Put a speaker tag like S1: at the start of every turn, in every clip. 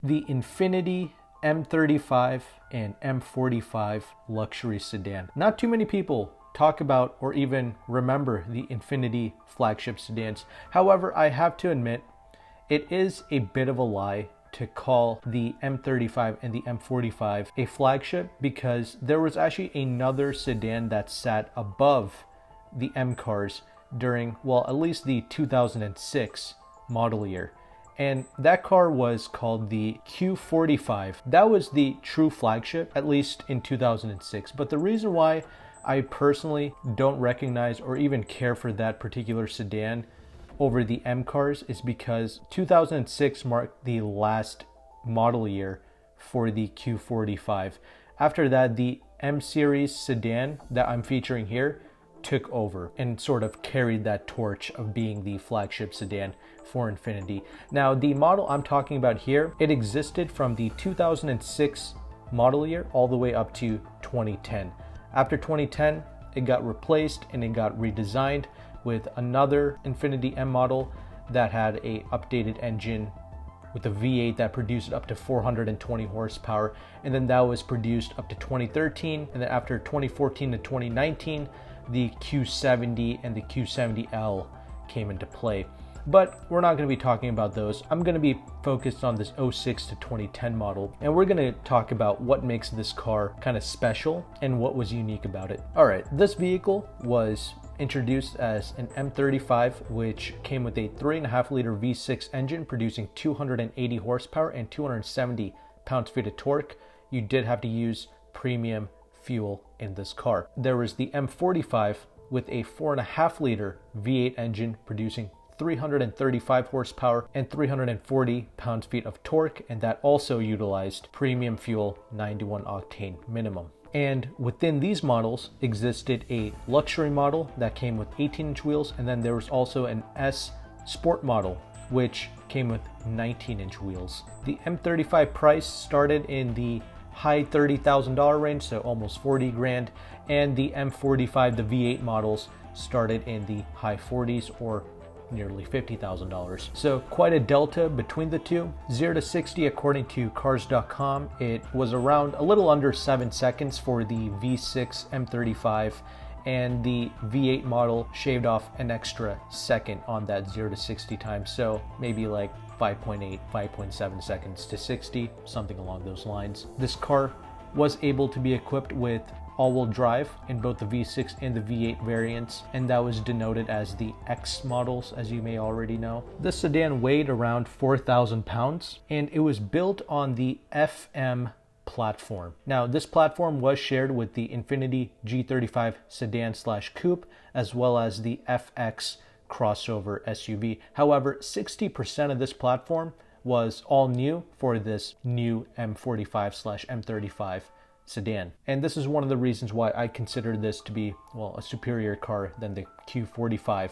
S1: the Infiniti M35 and M45 luxury sedan. Not too many people talk about or even remember the Infiniti flagship sedans. However, I have to admit, it is a bit of a lie to call the M35 and the M45 a flagship, because there was actually another sedan that sat above the M cars during, well, at least the 2006 model year. And that car was called the Q45. That was the true flagship, at least in 2006. But the reason why I personally don't recognize or even care for that particular sedan over the M cars is because 2006 marked the last model year for the Q45. After that, the M series sedan that I'm featuring here took over and sort of carried that torch of being the flagship sedan for Infiniti. Now, the model I'm talking about here, it existed from the 2006 model year all the way up to 2010. After 2010, it got replaced and it got redesigned with another Infiniti M model that had a updated engine with a V8 that produced up to 420 horsepower, and then that was produced up to 2013, and then after 2014 to 2019, the Q70 and the Q70L came into play. But we're not going to be talking about those. I'm going to be focused on this 06 to 2010 model, and we're going to talk about what makes this car kind of special and what was unique about it. All right, this vehicle was introduced as an M35, which came with a 3.5-liter V6 engine producing 280 horsepower and 270 pounds-feet of torque. You did have to use premium fuel in this car. There was the M45 with a 4.5-liter V8 engine producing 335 horsepower and 340 pounds-feet of torque, and that also utilized premium fuel 91 octane minimum. And within these models existed a luxury model that came with 18-inch wheels, and then there was also an S Sport model which came with 19-inch wheels. The M35 price started in the high $30,000 range, so almost 40 grand, and the M45, the V8 models, started in the high 40s or nearly $50,000. So quite a delta between the two. 0 to 60, according to cars.com, it was around a little under 7 seconds for the V6 M35, and the V8 model shaved off an extra second on that 0 to 60 time. So maybe like 5.8, 5.7 seconds to 60, something along those lines. This car was able to be equipped with all-wheel drive in both the V6 and the V8 variants, and that was denoted as the X models, as you may already know. This sedan weighed around 4,000 pounds, and it was built on the FM platform. Now, this platform was shared with the Infiniti G35 sedan / coupe, as well as the FX crossover SUV. However, 60% of this platform was all new for this new M45 / M35 sedan. And this is one of the reasons why I consider this to be, well, a superior car than the Q45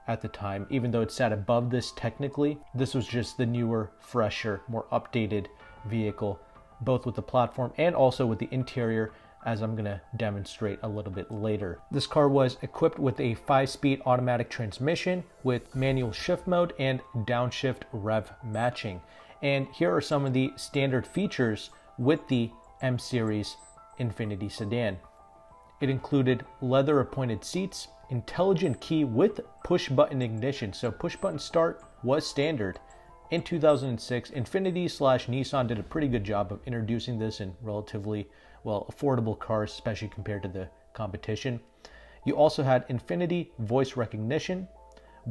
S1: at the time. Even though it sat above this technically, this was just the newer, fresher, more updated vehicle, both with the platform and also with the interior, as I'm going to demonstrate a little bit later. This car was equipped with a 5-speed automatic transmission with manual shift mode and downshift rev matching. And here are some of the standard features with the M Series Infiniti sedan. It included leather appointed seats, intelligent key with push button ignition. So push button start was standard. In 2006, Infiniti / Nissan did a pretty good job of introducing this in relatively, well, affordable cars, especially compared to the competition. You also had Infiniti voice recognition,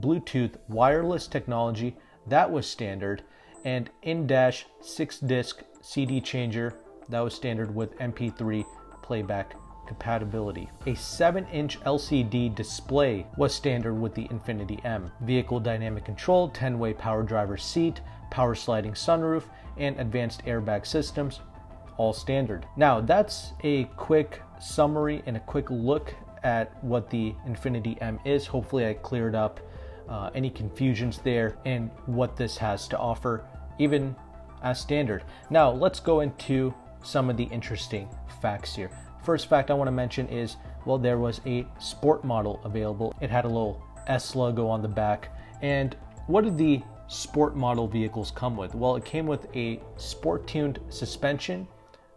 S1: Bluetooth wireless technology, that was standard, and in-dash 6-disc CD changer, that was standard with MP3 playback compatibility. A 7-inch LCD display was standard with the Infiniti M. Vehicle dynamic control, 10-way power driver seat, power sliding sunroof, and advanced airbag systems, all standard. Now, that's a quick summary and a quick look at what the Infiniti M is. Hopefully I cleared up any confusions there and what this has to offer, even as standard. Now, let's go into some of the interesting facts here. First fact I want to mention is, well, there was a sport model available. It had a little S logo on the back. And what did the sport model vehicles come with? Well, it came with a sport-tuned suspension,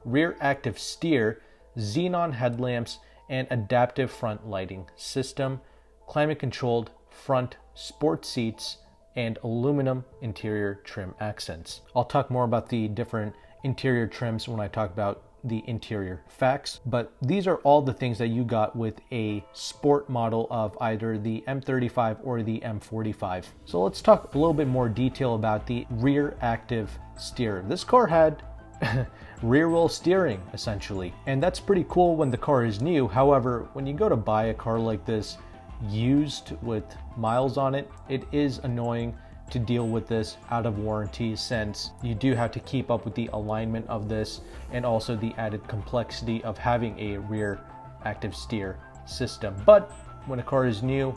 S1: rear active steer, xenon headlamps, and adaptive front lighting system, climate-controlled front sport seats, and aluminum interior trim accents. I'll talk more about the different interior trims when I talk about the interior facts, but these are all the things that you got with a sport model of either the M35 or the M45. So let's talk a little bit more detail about the rear active steer. This car had rear wheel steering essentially, and that's pretty cool when the car is new. However, when you go to buy a car like this used with miles on it, it is annoying to deal with this out of warranty, since you do have to keep up with the alignment of this and also the added complexity of having a rear active steer system. But when a car is new,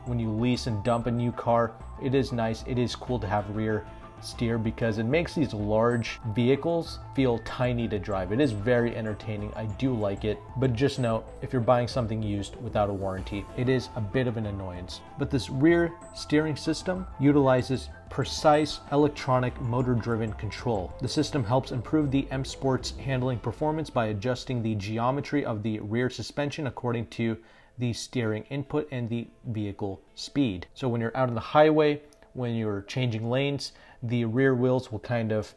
S1: when you lease and dump a new car, it is nice, it is cool to have rear steer because it makes these large vehicles feel tiny to drive. It is very entertaining. I do like it, but just note, if you're buying something used without a warranty, it is a bit of an annoyance. But this rear steering system utilizes precise electronic motor-driven control. The system helps improve the M Sport's handling performance by adjusting the geometry of the rear suspension according to the steering input and the vehicle speed. So when you're out on the highway, when you're changing lanes, the rear wheels will kind of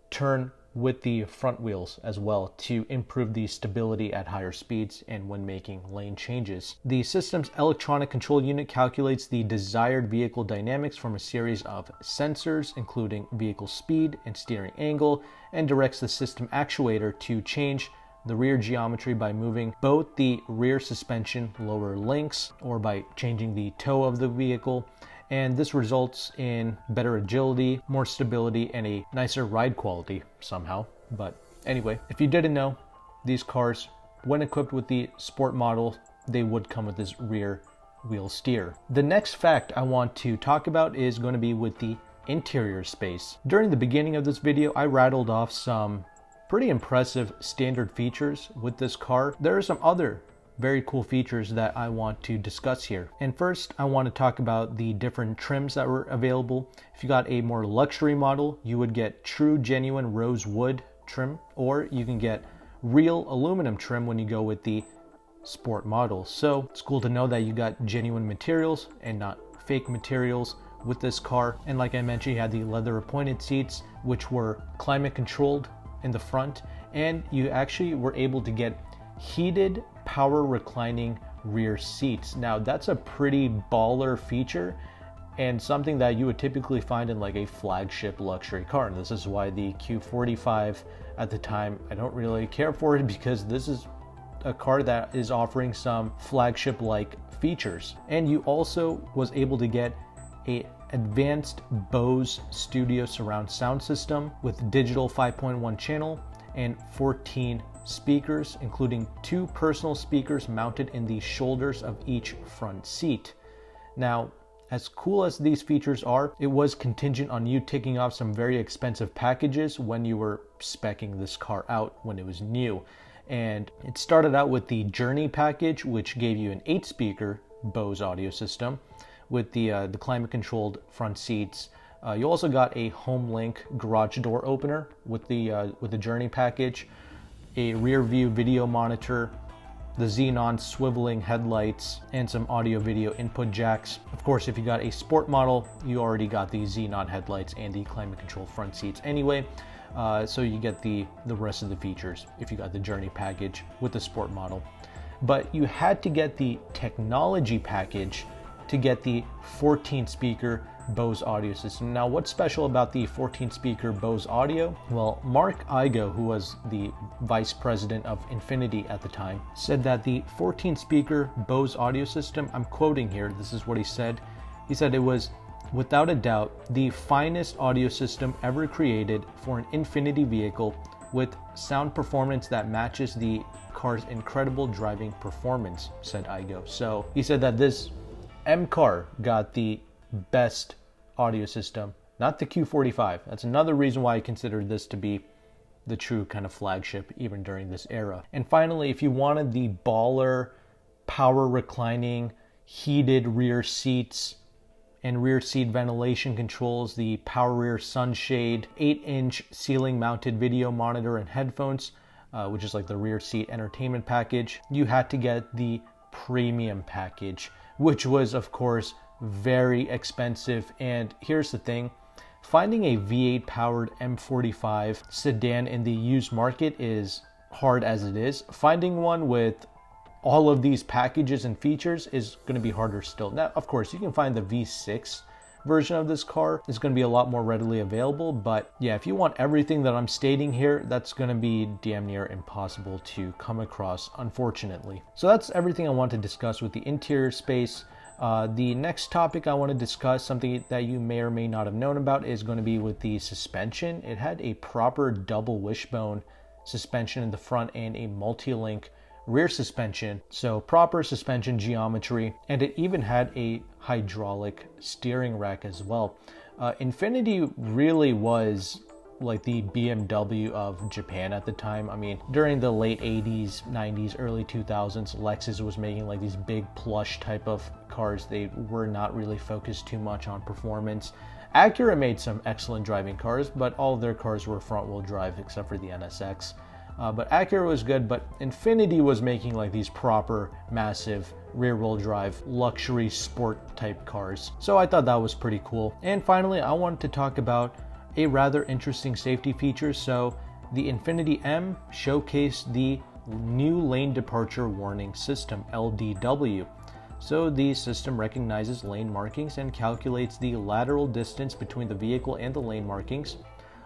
S1: turn with the front wheels as well to improve the stability at higher speeds and when making lane changes. The system's electronic control unit calculates the desired vehicle dynamics from a series of sensors, including vehicle speed and steering angle, and directs the system actuator to change the rear geometry by moving both the rear suspension lower links or by changing the toe of the vehicle. And this results in better agility, more stability, and a nicer ride quality somehow. But anyway, if you didn't know, these cars, when equipped with the sport model, they would come with this rear wheel steer. The next fact I want to talk about is going to be with the interior space. During the beginning of this video, I rattled off some pretty impressive standard features with this car. There are some other very cool features that I want to discuss here. And first, I want to talk about the different trims that were available. If you got a more luxury model, you would get true genuine rose wood trim, or you can get real aluminum trim when you go with the sport model. So it's cool to know that you got genuine materials and not fake materials with this car. And like I mentioned, you had the leather appointed seats, which were climate controlled in the front, and you actually were able to get heated power reclining rear seats. Now that's a pretty baller feature and something that you would typically find in like a flagship luxury car. And this is why the Q45 at the time, I don't really care for it, because this is a car that is offering some flagship like features. And you also was able to get a advanced Bose Studio surround sound system with digital 5.1 channel and 14 speakers, including 2 personal speakers mounted in the shoulders of each front seat. Now, as cool as these features are, it was contingent on you ticking off some very expensive packages when you were speccing this car out when it was new. And it started out with the Journey package, which gave you an 8-speaker Bose audio system with the climate controlled front seats. You also got a HomeLink garage door opener with the Journey package, a rear view video monitor, the xenon swiveling headlights, and some audio video input jacks. Of course, if you got a sport model, you already got the xenon headlights and the climate control front seats anyway. So you get the rest of the features if you got the Journey package with the sport model. But you had to get the technology package to get the 14-speaker Bose audio system. Now, what's special about the 14-speaker Bose audio? Well, Mark Igo, who was the vice president of Infiniti at the time, said that the 14-speaker Bose audio system, I'm quoting here, this is what he said. He said it was, without a doubt, the finest audio system ever created for an Infiniti vehicle, with sound performance that matches the car's incredible driving performance, said Igo. So he said that this M car got the best audio system, not the Q45. That's another reason why I consider this to be the true kind of flagship even during this era. And finally, if you wanted the baller, power reclining, heated rear seats and rear seat ventilation controls, the power rear sunshade, 8-inch ceiling mounted video monitor and headphones, which is like the rear seat entertainment package. You had to get the premium package, which was of course very expensive. And here's the thing, finding a V8 powered M45 sedan in the used market is hard as it is. Finding one with all of these packages and features is going to be harder still. Now, of course, you can find the V6 version of this car. It's going to be a lot more readily available, but yeah, if you want everything that I'm stating here, that's going to be damn near impossible to come across, unfortunately. So that's everything I want to discuss with the interior space. The next topic I want to discuss, something that you may or may not have known about, is going to be with the suspension. It had a proper double wishbone suspension in the front and a multi-link rear suspension, so proper suspension geometry, and it even had a hydraulic steering rack as well. Infiniti really was like the BMW of Japan at the time. I mean, during the late 80s, 90s, early 2000s, Lexus was making like these big plush type of cars. They were not really focused too much on performance. Acura made some excellent driving cars, but all of their cars were front-wheel drive except for the NSX. But Acura was good, but Infiniti was making like these proper, massive, rear-wheel drive, luxury sport type cars. So I thought that was pretty cool. And finally, I wanted to talk about a rather interesting safety feature. So the Infiniti M showcased the new lane departure warning system, LDW. So the system recognizes lane markings and calculates the lateral distance between the vehicle and the lane markings,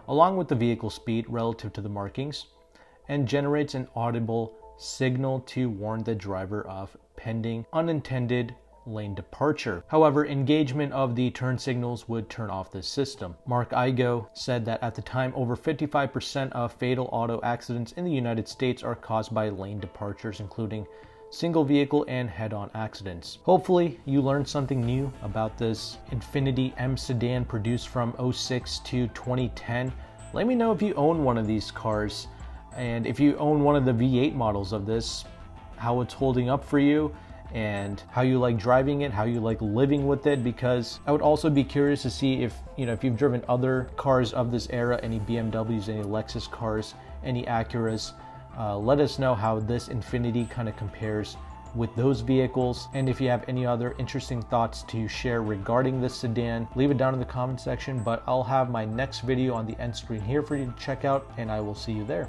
S1: along with the vehicle speed relative to the markings, and generates an audible signal to warn the driver of pending unintended lane departure. However, engagement of the turn signals would turn off this system. Mark Igo said that at the time, over 55% of fatal auto accidents in the United States are caused by lane departures, including single vehicle and head-on accidents. Hopefully you learned something new about this Infiniti M sedan produced from 06 to 2010. Let me know if you own one of these cars, and if you own one of the V8 models of this, how it's holding up for you, and how you like driving it, how you like living with it, because I would also be curious to see if, if you've driven other cars of this era, any BMWs, any Lexus cars, any Acuras. Let us know how this Infiniti kind of compares with those vehicles. And if you have any other interesting thoughts to share regarding this sedan, leave it down in the comment section. But I'll have my next video on the end screen here for you to check out, and I will see you there.